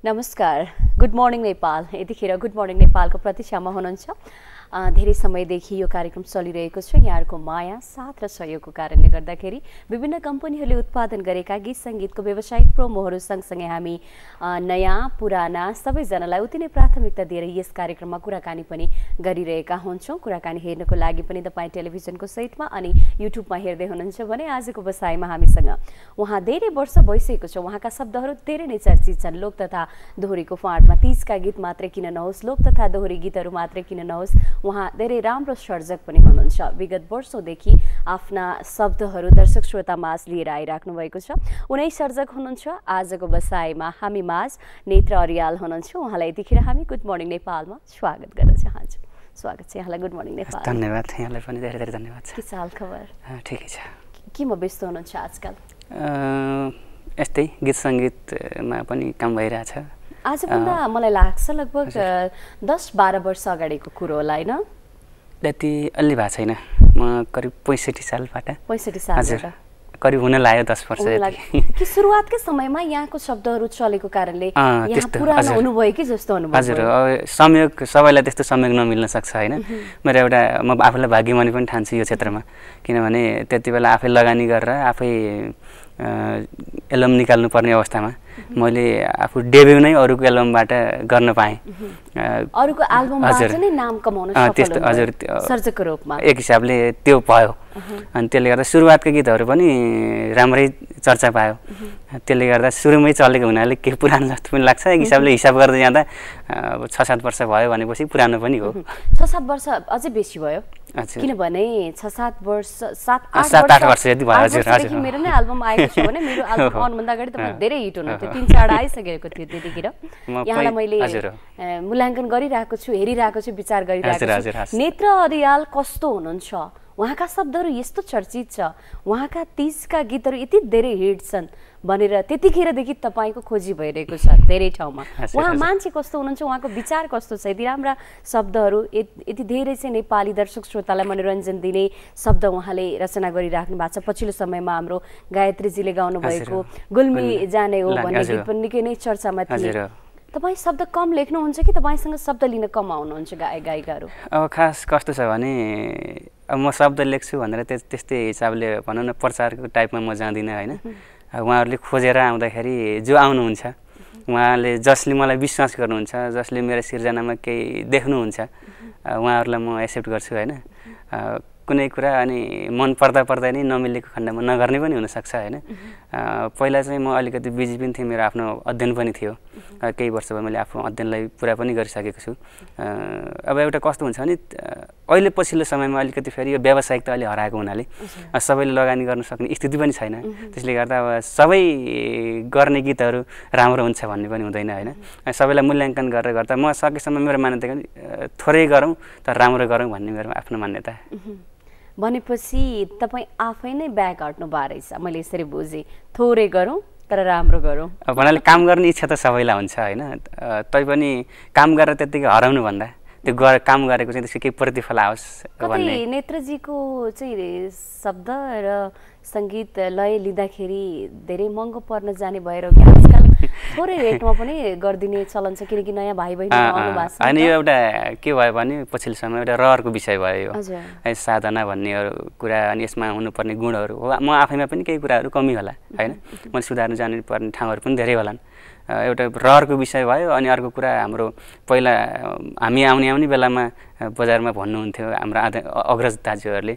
नमस्कार good morning Nepal यतिखेर good morning नेपालको प्रतीक्षामा हुनुहुन्छ धेरै समयदेखि यो कार्यक्रम चलिरहेको छ यहाँहरुको माया साथ र सहयोगको कारणले गर्दाखेरि विभिन्न कम्पनीहरूले उत्पादन गरेका गीत संगीतको व्यावसायिक प्रोमोहरु सँगसँगै हामी नयाँ पुराना सबैजनालाई उति नै प्राथमिकता दिएर यस कार्यक्रममा कुराकानी पनि गरिरहेका हुन्छौं कुराकानी हेर्नको लागि पनि तपाई टेलिभिजनको सहितमा अनि युट्युबमा हेर्दै हुनुहुन्छ भने आजको बसाइमा हामीसँग उहाँ धेरै वर्ष भइसकेको छ उहाँका शब्दहरु धेरै नै चर्चित छन् लोक तथा दोहोरीको फाँटमा तीजका गीत मात्रै किन नहोस् लोक तथा दोहोरी गीतहरु मात्रै किन नहोस् उहाँ धेरै राम्रो सर्जक पनि हुनुहुन्छ विगत वर्षौंदेखि आफ्ना शब्दहरु दर्शक श्रोतामाझ लिएर आइराख्नु भएको छ उनै सर्जक हुनुहुन्छ आजको बसाइमा हामी माझ नेत्र अर्याल हुनुहुन्छ उहाँलाई यतिखेर हामी गुड मर्निङ नेपालमा स्वागत गर्न चाहन्छौं स्वागत छ यहाँलाई गुड मर्निङ नेपाल धन्यवाद यहाँलाई पनि धेरै धेरै धन्यवाद छ के चाल खबर ठिकै छ केमा व्यस्त हुनुहुन्छ आजकल यस्तै गीत संगीतमा पनि काम भइरहेछ आज भन्दा मलाई लाग्छ लगभग 10-12 वर्ष अगाडिको कुरो होला हैन त्यति अलि भएको छैन म करिब 65 सालबाट 65 सालबाट करिब हुन लाग्यो 10 वर्ष जति कि सुरुवातकै समयमा यहाँको शब्दहरु चलेको कारणले यहाँ पुरानो हुनुभयो कि जस्तो अनुभव हजुर संयोग सबैलाई त्यस्तो संयोग नमिल्न सक्छ हैन मेरो एउटा म आफूलाई भाग्यमानी पनि ठान्छु यो क्षेत्रमा किनभने त्यतिबेला आफै लगानी गरेर आफै एल्बम निकाल्नु पर्ने अवस्थामा मैले आफू डेब्यु नै अरूको एल्बमबाट गर्न पाएँ अरूको एल्बमबाट नै नाम कमाउन सफल हजुर सर्जकको रूपमा एक हिसाबले त्यो भयो अनि त्यसले गर्दा सुरुवातको गीतहरु पनि राम्रै चर्चा पायो त्यसले गर्दा सुरुमै चलेको हुनाले के पुरानो जस्तो पनि लाग्छ एक हिसाबले हिसाब गर्दै जाँदा 6-7 वर्ष भयो भनेपछि पुरानो पनि हो 6-7 वर्ष अझै बेसी भयो किनभने 6-7 वर्ष 7-8 वर्ष जति भयो हजुर हजुर मेरो नै एल्बम आएको छ भने मेरो एल्बम आउनुभन्दा अगाडि त धेरै हिट हुनुहुन्थ्यो 3-4 आइसकेको थियो त्यतिखेर यहाँलाई मैले मूल्याङ्कन गरिरहेको छु हेरिरहेको छु विचार गरिरहेको छु नेत्र अर्याल कस्तो हुनुहुन्छ उहाँका शब्दहरु यस्तो चर्चित छ उहाँका तीजका गीतहरु यति धेरै हिट छन् भनेर त्यतिखेरदेखि तपाईको खोजी भइरहेको छ धेरै ठाउँमा उहाँ मान्छे कस्तो हुनुहुन्छ उहाँको विचार कस्तो छ यति राम्रा शब्दहरु यति धेरै चाहिँ नेपाली दर्शक श्रोतालाई मनोरञ्जन दिने शब्द उहाँले रचना गरिराख्नु भएको छ पछिल्लो समयमा हाम्रो गायत्रीजीले गाउनु भएको गुल्मी जाने हो भन्ने गीत पनि निकै नै चर्चामा थियो तपाई शब्द कम लेख्नुहुन्छ कि तपाईसँग शब्द लिन कम आउनुहुन्छ गायक गायिकाहरु अब खास कस्तो छ भने म शब्द लेख्छु भनेर त्यस्तै हिसाबले भनौं न प्रचारको टाइपमा म जाँदिन हैन उहाँहरुले खोजेर आउँदाखेरि जो आउनुहुन्छ उहाँले जसले मलाई विश्वास गर्नुहुन्छ जसले मेरो सिर्जनामा केही देख्नुहुन्छ उहाँहरुलाई म एक्सेप्ट गर्छु हैन कुनै कुरा अनि मन पर्दा नै नमिलेको खण्डमा नगर्ने पनि हुन सक्छ हैन पहिला चाहिँ म अलिकति बिजी पनि थिए मेरो आफ्नो अध्ययन पनि थियो केही वर्ष भयो मैले आफ्नो अध्ययनलाई पूरा पनि गरिसकेको छु अब एउटा कस्तो हुन्छ भने अहिले पछिल्लो समयमा अलिकति फेरि यो व्यावसायिकता अलि हराएको हुनाले सबैले लगानी गर्न सक्ने स्थिति पनि छैन त्यसले गर्दा अब सबै गर्ने गीतहरु राम्रो हुन्छ भन्ने पनि हुँदैन हैन सबैलाई मूल्याङ्कन गरेर गर्दा म सकेसम्म मेरो मान्यता थोरै गरौँ तर राम्रो गरौँ भन्ने मेरो आफ्नो मान्यता भनेपछि तपाई आफै नै ब्याक हट्नु बारेछ मैले यसरी बुझे थोरै गरौँ तर राम्रो गरौँ भन्नाले काम गर्ने इच्छा त सबैलाई हुन्छ हैन तै पनि काम गरेर त्यतिकै हराउनु भन्दा त्यो काम गरेको चाहिँ त्यसको केही प्रतिफल आओस् भन्ने नेत्रजीको चाहिँ शब्द र संगीत लय लिँदाखेरि धेरै महँगो पर्न जाने भएर कि आजकल थोरै रेटमा पनि गर्दिने चलन छ किनकि नयाँ भाइ बहिनी आउनु भएको छ अनि यो एउटा के भयो भने पछिल्लो समय एउटा रहरको विषय भयो यो साधना भन्ने कुरा अनि यसमा हुनुपर्ने गुणहरु हो म आफैमा पनि केही कुराहरु कमी होला हैन मैले सुधार्न जानु पर्ने ठाउँहरु पनि धेरै होलान् एउटा रहरको विषय भयो अनि अर्को कुरा हाम्रो पहिला हामी आउने बेलामा बजारमा भन्नुहुन्थ्यो हाम्रो अग्रज दाजुहरुले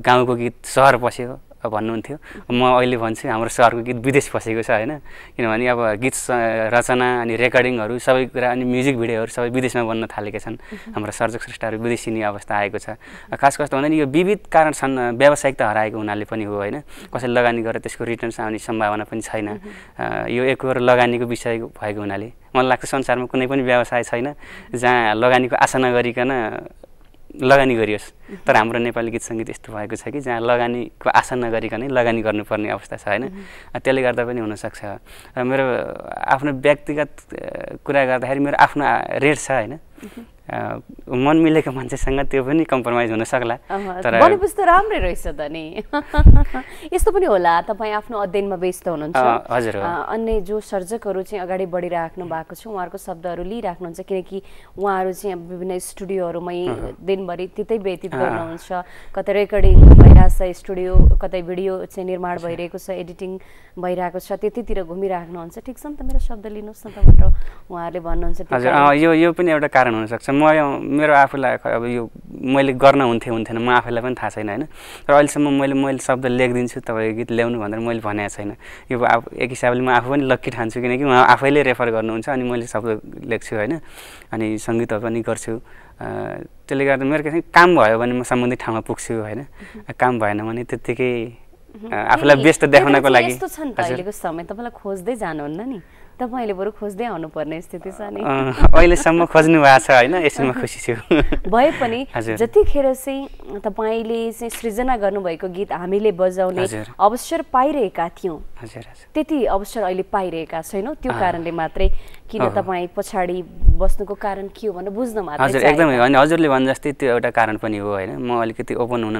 गाउँको गीत शहर पस्यो भन्नुहुन्थ्यो म अहिले भन्छु हाम्रो शहरको गीत विदेश पसेको छ हैन किनभने अब गीत रचना अनि रेकर्डिङहरु सबै कुरा अनि म्युजिक भिडियोहरु सबै विदेशमा बन्न थालेका छन् हाम्रो सर्जक श्रेष्ठहरु विदेशिने अवस्था आएको छ खास कस्तो भन्दा नि यो विविध कारण छन् व्यावसायिकता हराएको हुनाले पनि हो हैन कसैले लगानी गरेर त्यसको रिटर्न्स आउने सम्भावना पनि छैन यो एकहोर लगानीको विषय भएको हुनाले मलाई लाग्छ संसारमा कुनै पनि व्यवसाय छैन जहाँ लगानीको आशा नगरिकन लगानी गरियोस् तर हाम्रो नेपाली गीत संगीत यस्तो भएको छ कि जहाँ लगानीको आशा नगरिकनै लगानी गर्नुपर्ने अवस्था छ हैन त्यसले गर्दा पनि हुन सक्छ र मेरो आफ्नो व्यक्तिगत कुरा गर्दाखेरि मेरो आफ्नो रेट छ हैन मन मिलेको मान्छेसँग त्यो पनि कम्प्रोमाइज हुन सक्ला तर भनेपछि त राम्रै रहेछ त नि यस्तो पनि होला तपाईँ आफ्नो अध्ययनमा व्यस्त हुनुहुन्छ हजुर अन्य जो सर्जकहरू चाहिँ अगाडि बढिराख्नु भएको छ उहाँहरूको शब्दहरू लिइराख्नुहुन्छ किनकि उहाँहरू चाहिँ विभिन्न स्टुडियोहरूमै दिनभरि त्यतै व्यतीत गर्नुहुन्छ कतै रेकर्डिङ भइरहेको छ स्टुडियो कतै भिडियो चाहिँ निर्माण भइरहेको छ एडिटिङ भइरहेको छ त्यतितिर घुमिराख्नुहुन्छ ठिक छ नि त मेरो शब्द लिनुहोस् न त भनेर उहाँहरूले भन्नुहुन्छ हजुर यो पनि एउटा कारण हुनसक्छ मेरो आफूलाई अब यो मैले गर्न हुन्थेन म आफैलाई पनि थाहा छैन होइन तर अहिलेसम्म मैले शब्द लेखिदिन्छु तपाईँको गीत ल्याउनु भनेर मैले भनेको छैन यो एक हिसाबले म आफू पनि लक्की ठान्छु किनकि उहाँ आफैले रेफर गर्नुहुन्छ अनि मैले शब्द लेख्छु होइन अनि सङ्गीतहरू पनि गर्छु त्यसले गर्दा मेरो के काम भयो भने म सम्बन्धित ठाउँमा पुग्छु होइन काम भएन भने त्यत्तिकै आफूलाई व्यस्त देखाउनको लागि यस्तो छ नि त अहिलेको समय तपाईँलाई खोज्दै जानुहुन्न नि तपाईँले बरु खोज्दै आउनुपर्ने स्थिति छ नि अहिलेसम्म खोज्नु भएको छ होइन यसमा खुसी छु भए पनि जतिखेर चाहिँ तपाईँले चाहिँ सृजना गर्नुभएको गीत हामीले बजाउने अवसर पाइरहेका थियौँ त्यति अवसर अहिले पाइरहेका छैनौँ त्यो कारणले मात्रै किन तपाईँ पछाडि बस्नुको कारण के हो भनेर बुझ्न मात्रै हजुर एकदमै होइन हजुरले भने जस्तै त्यो एउटा कारण पनि हो होइन म अलिकति ओपन हुन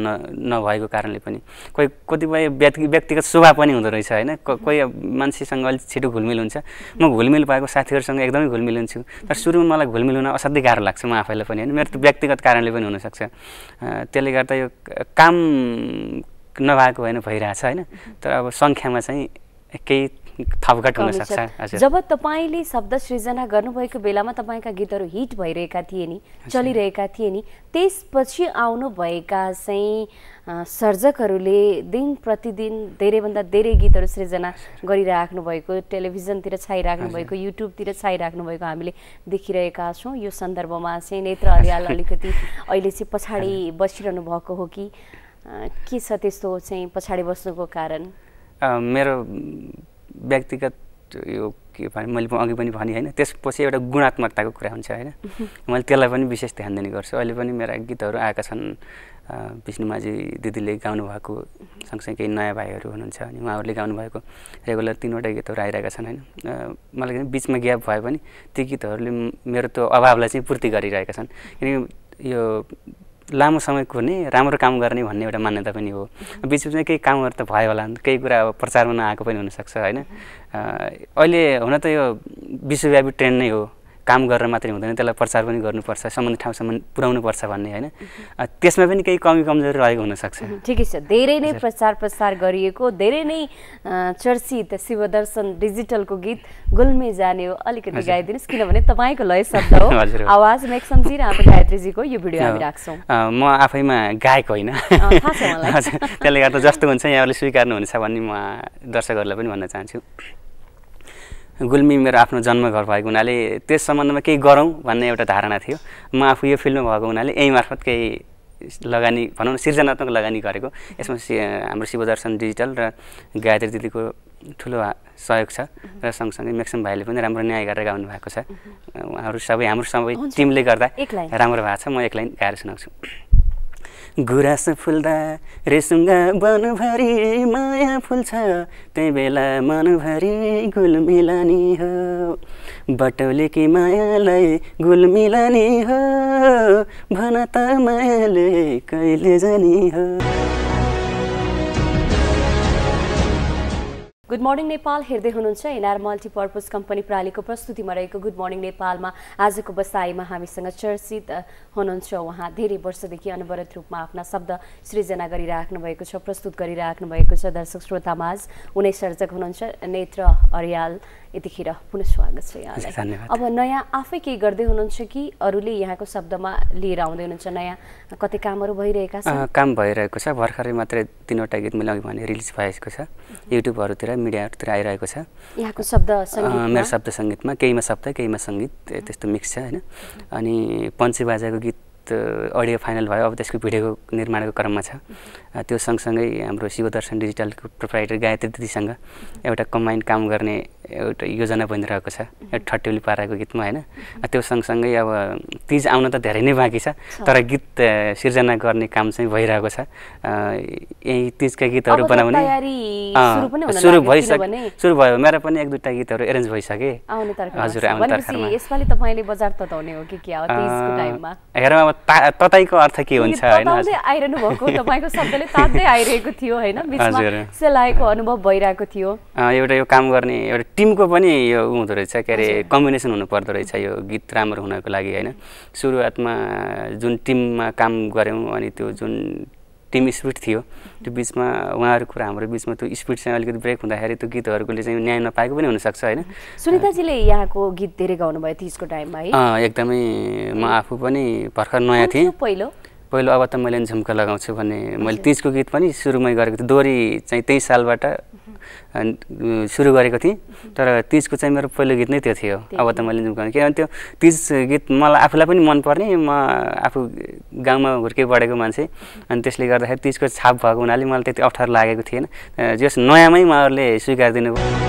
नभएको कारणले पनि कोही कतिपय व्यक्तिगत स्वभाव पनि हुँदो रहेछ होइन कोही मान्छेसँग अलिक छिटो घुलमिल हुन्छ म घुलमिल भएको साथीहरूसँग एकदमै घुलमिल हुन्छु तर सुरुमा मलाई घुलमिल हुन असाध्यै गाह्रो लाग्छ म आफैलाई पनि होइन मेरो त व्यक्तिगत कारणले पनि हुनसक्छ त्यसले गर्दा यो काम नभएको होइन भइरहेछ होइन तर अब सङ्ख्यामा चाहिँ केही थपघट हुन सक्छ जब तपाईँले शब्द सृजना गर्नुभएको बेलामा तपाईँका गीतहरू हिट भइरहेका थिए नि चलिरहेका थिए नि त्यसपछि आउनुभएका चाहिँ सर्जकहरूले दिन प्रतिदिन धेरैभन्दा धेरै गीतहरू सृजना गरिराख्नु भएको टेलिभिजनतिर छाइराख्नु भएको युट्युबतिर छाइराख्नु भएको हामीले देखिरहेका छौँ यो सन्दर्भमा चाहिँ नेत्र अर्याल अलिकति अहिले चाहिँ पछाडि बसिरहनु भएको हो कि के छ त्यस्तो चाहिँ पछाडि बस्नुको कारण मेरो व्यक्तिगत यो के भने मैले अघि पनि भने होइन त्यसपछि एउटा गुणात्मकताको कुरा हुन्छ होइन मैले त्यसलाई पनि विशेष ध्यान दिने गर्छु अहिले पनि मेरा गीतहरू आएका छन् विष्णुमाझी दिदीले गाउनुभएको सँगसँगै केही नयाँ भाइहरू हुनुहुन्छ अनि उहाँहरूले गाउनुभएको रेगुलर 3वटा गीतहरू आइरहेका छन् होइन मलाई बिचमा ग्याप भए पनि ती गीतहरूले मेरो त्यो अभावलाई चाहिँ पूर्ति गरिरहेका छन् किनकि यो लामो समय कुर्ने राम्रो काम गर्ने भन्ने एउटा मान्यता पनि हो बिचबिचमा केही कामहरू त भयो होला केही कुरा अब प्रचारमा नआएको पनि हुनसक्छ होइन अहिले हुन त यो विश्वव्यापी ट्रेन्ड नै हो काम गरेर मात्रै हुँदैन त्यसलाई प्रचार पनि गर्नुपर्छ सम्बन्धित ठाउँसम्म पुर्याउनुपर्छ भन्ने होइन त्यसमा पनि केही कमी कमजोरी रहेको हुनसक्छ ठिकै छ धेरै नै प्रचार गरिएको धेरै नै चर्चित शिवदर्शन डिजिटलको गीत गुल्मे जाने हो अलिकति गाइदिनुहोस् किनभने तपाईँको लय शब्द हो आवाज मेक सम्झी र हाम्रो गायत्रीजीको यो भिडियो हामी राख्छौँ म आफैमा गायक होइन त्यसले गर्दा जस्तो हुन्छ यहाँहरूले स्वीकार्नुहुन्छ भन्ने म दर्शकहरूलाई पनि भन्न चाहन्छु गुल्मी मेरो आफ्नो जन्मघर भएको हुनाले त्यस सम्बन्धमा केही गरौँ भन्ने एउटा धारणा थियो म आफू यो फिल्डमा भएको हुनाले यही मार्फत केही लगानी भनौँ न सृजनात्मक लगानी गरेको यसमा हाम्रो शिवदर्शन डिजिटल र गायत्री दिदीको ठुलो सहयोग छ र सँगसँगै मेक्सम भाइले पनि राम्रो न्याय गरेर गाउनु भएको छ उहाँहरू सबै हाम्रो सबै टिमले गर्दा राम्रो भएको छ म एक लाइन गाएर सुनाउँछु गुराँस फुल्दा रेसुङ्गा बनभरि माया फुल्छ त्यही बेला मनभरि गुलमिलानी हो बटौलेकी मायालाई गुलमिलानी हो भन त मायाले कहिले जानी हो गुड मर्निङ नेपाल हेर्दै हुनुहुन्छ एनआर मल्टिपर्पज कम्पनी प्रालीको प्रस्तुतिमा रहेको गुड मर्निङ नेपालमा आजको बसाइमा हामीसँग चर्चित हुनुहुन्छ उहाँ धेरै वर्षदेखि अनवरत रूपमा आफ्ना शब्द सृजना गरिराख्नु भएको छ प्रस्तुत गरिराख्नु भएको छ दर्शक श्रोतामाझ उनै सर्जक हुनुहुन्छ नेत्र अर्याल यतिखेर पुनः स्वागत छ यहाँलाई अब नयाँ आफै केही गर्दै हुनुहुन्छ कि अरूले यहाँको शब्दमा लिएर आउँदै हुनुहुन्छ नयाँ कतै कामहरू भइरहेका छन् काम भइरहेको छ भर्खरै मात्रै 3वटा गीत मैले अघि भने रिलिज भएको छ युट्युबहरूतिर मिडियाहरूतिर आइरहेको छ यहाँको शब्द सङ्गीत मेरो शब्द सङ्गीतमा केहीमा शब्द केहीमा सङ्गीत त्यस्तो मिक्स छ होइन अनि पञ्चे बाजाको गीत अडियो फाइनल भयो अब त्यसको भिडियोको निर्माणको क्रममा छ त्यो सँगसँगै हाम्रो शिवदर्शन डिजिटलको प्रोप्राइटर गायत्री दिदीसँग एउटा कम्बाइन्ड काम गर्ने एउटा योजना बनिरहेको छ ठट्यौली पाराको गीतमा होइन त्यो सँगसँगै अब तीज आउन त धेरै नै बाँकी छ तर गीत सिर्जना गर्ने काम चाहिँ भइरहेको छ यही तीजका गीतहरू बनाउने सुरु भयो मेरो पनि एक दुईटा गीतहरू एरेन्ज भइसके हजुर आउने तर्खरमा यसपालि तपाईले बजार तताउने हो कि के हो तीजको टाइममा हेरौँ अब तताईको अर्थ के हुन्छ हैन आइरहनु भएको तपाईको शब्दले तात्दै आइरहेको थियो हैन बिचमा सेलाएको अनुभव भइरहेको थियो एउटा यो काम गर्ने एउटा टिमको पनि यो हुँदो रहेछ के अरे कम्बिनेसन हुनु पर्दो रहेछ यो गीत राम्रो हुनको लागि हैन सुरुवातमा जुन टिममा काम गर्यौं अनि त्यो जुन टिम स्पिरिट थियो त्यो बीचमा उहाँहरुको र हाम्रो बीचमा त्यो स्पिरिट चाहिँ अलिकति ब्रेक हुँदाखेरि त्यो गीतहरुले चाहिँ न्याय नपाएको पनि हुन सक्छ हैन सुनिताजीले यहाँको गीत धेरै गाउनु भयो तीजको टाइममा है एकदमै म आफू पनि भर्खर नयाँ थिएँ पहिलो अब त मैले झुम्का लगाउँछु भन्ने मैले तीजको गीत पनि सुरुमै गरेको थिएँ दोहोरी चाहिँ 23 सालबाट सुरु गरेको थिएँ तर तीजको चाहिँ मेरो पहिलो गीत नै त्यो थियो अब त मैले झुम्का किनभने त्यो तीज गीत मलाई आफूलाई पनि मनपर्ने म आफू गाउँमा हुर्के बढेको मान्छे अनि त्यसले गर्दाखेरि तीजको छाप भएको हुनाले मलाई त्यति अप्ठ्यारो लागेको थिएन जस नयाँमै उहाँहरूले स्वीकार दिनुभयो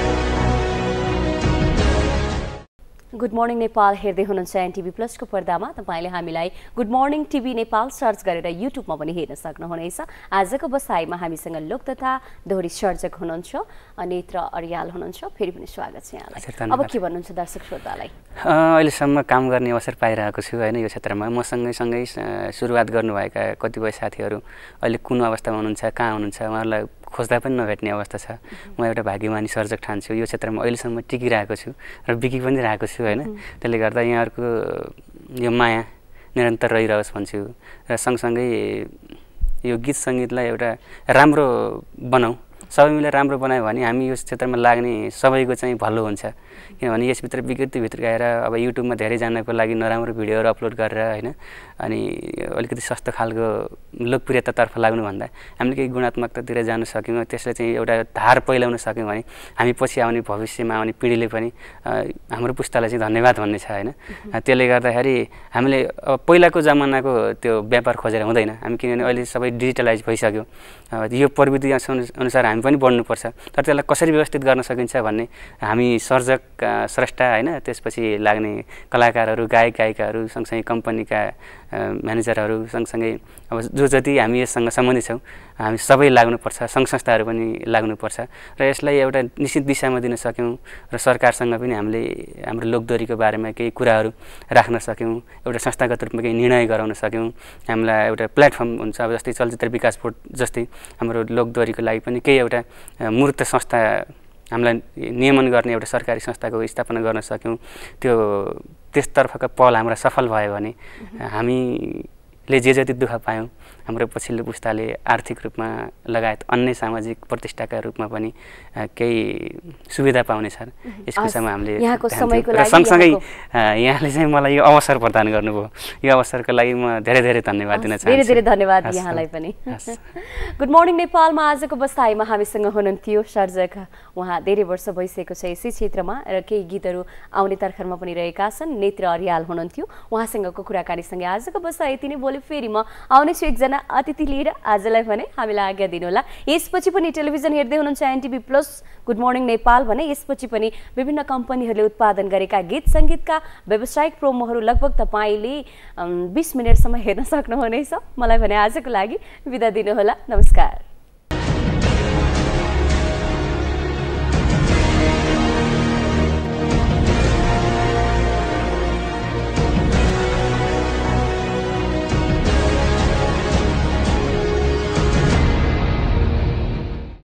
गुड मर्निङ नेपाल हेर्दै हुनुहुन्छ एनटिभी प्लसको पर्दामा तपाईले हामीलाई good morning TV Nepal search गरेर युट्युबमा पनि हेर्न सक्नुहुनेछ आजको बसाइमा हामीसँग लोक तथा दोहोरी सर्जक हुनुहुन्छ नेत्र अर्याल हुनुहुन्छ फेरि पनि स्वागत छ यहाँलाई अब के भन्नुहुन्छ दर्शक श्रोतालाई अहिलेसम्म काम गर्ने अवसर पाइरहेको छु हैन यो क्षेत्रमा म सँगै सुरुवात गर्नुभएका कतिपय साथीहरू अहिले कुन अवस्थामा हुनुहुन्छ कहाँ हुनुहुन्छ उहाँहरूलाई खोज्दा पनि नभेट्ने अवस्था छ म एउटा भाग्यमानी सर्जक ठान्छु यो क्षेत्रमा अहिलेसम्म टिकिरहेको छु र बिकि पनि रहेको छु हैन त्यसले गर्दा यहाँहरुको यो माया निरन्तर रहिरहोस् भन्छु र सँगसँगै यो गीत संगीतलाई एउटा राम्रो बनाऊ सबै मिलेर राम्रो बनायो भने हामी यो क्षेत्रमा लाग्ने सबैको चाहिँ भलो हुन्छ किनभने यसभित्र विकृतिभित्र गएर अब युट्युबमा धेरै जानको लागि नराम्रो भिडियोहरू अपलोड गरेर हैन अनि अलिकति सस्तो खालको लोकप्रियतातर्फ लाग्नु भन्दा हामीले केही गुणात्मकतातिर जान सक्यौं त्यसले चाहिँ एउटा धार पहिलाउन सक्यौं भने हामी पछि आउने भविष्यमा आउने पिढीले पनि हाम्रो पुस्तालाई चाहिँ धन्यवाद भन्ने छ हैन त्यसले गर्दाखेरि हामीले पहिलाको जमानाको त्यो व्यापार खोजेर हुँदैन हामी किनभने अहिले सबै डिजिटलाइज भइसक्यो यो प्रविधि अनुसार हामी पनि बढ्नुपर्छ तर त्यसलाई कसरी व्यवस्थित गर्न सकिन्छ भन्ने हामी सर्जक स्रष्टा हैन त्यसपछि लाग्ने कलाकारहरू गायक गायिकाहरू सँगसँगै कम्पनीका म्यानेजरहरू सँगसँगै अब जो जति हामी यससँग सम्बन्धित छौं हामी सबै लाग्नुपर्छ संघ संस्थाहरू पनि लाग्नुपर्छ र यसलाई एउटा निश्चित दिशामा दिन सक्यौं र सरकारसँग पनि हामीले हाम्रो लोकदोरीको बारेमा केही कुराहरू राख्न सक्यौं एउटा संस्थागत रूपमा केही निर्णय गराउन सक्यौं हामीलाई एउटा प्लेटफर्म हुन्छ अब जस्तै चलचित्र विकास बोर्ड जस्तै हाम्रो लोकदोरीको लागि पनि केही एउटा मूर्त संस्था हामीलाई नियमन गर्ने एउटा सरकारी संस्थाको स्थापना गर्न सक्यौं त्यो त्यसतर्फका पहल हाम्रो सफल भयो भने हामीले जे जति दुःख पायौं हाम्रो पछिल्लो पुस्ताले आर्थिक रूपमा लगायत अन्य सामाजिक प्रतिष्ठाका रूपमा पनि केही सुविधा पाउने छन् यसको समय हामीले यहाँको समयको लागि सँगसँगै यहाँले चाहिँ मलाई यो अवसर प्रदान गर्नुभयो यो अवसरको लागि म धेरै धेरै धन्यवाद दिन चाहन्छु धेरै धन्यवाद यहाँलाई पनि गुड मर्निङ नेपालमा आजको बसाइमा हामीसँग हुनुहुन्थ्यो सर्जक उहाँ धेरै वर्ष भइसकेको छ यसै क्षेत्रमा र केही गीतहरू आउने तर्खरमा पनि रहेका छन् नेत्र अर्याल हुनुहुन्थ्यो उहाँसँगको कुराकानीसँगै आजको बसाइ यति नै भोलि फेरि म आउनेछु एकजना अतिथि लिएर आजलाई भने हामीलाई आज्ञा दिनुहोला यसपछि पनि टेलिभिजन हेर्दै हुनुहुन्छ NTV plus good morning Nepal भने यसपछि पनि विभिन्न कम्पनीहरूले उत्पादन गरेका गीत संगीतका व्यावसायिक प्रोमोहरू लगभग तपाईले 20 मिनेटसम्म हेर्न सक्नुहुनेछ मलाई भने आजको लागि बिदा दिनुहोला नमस्कार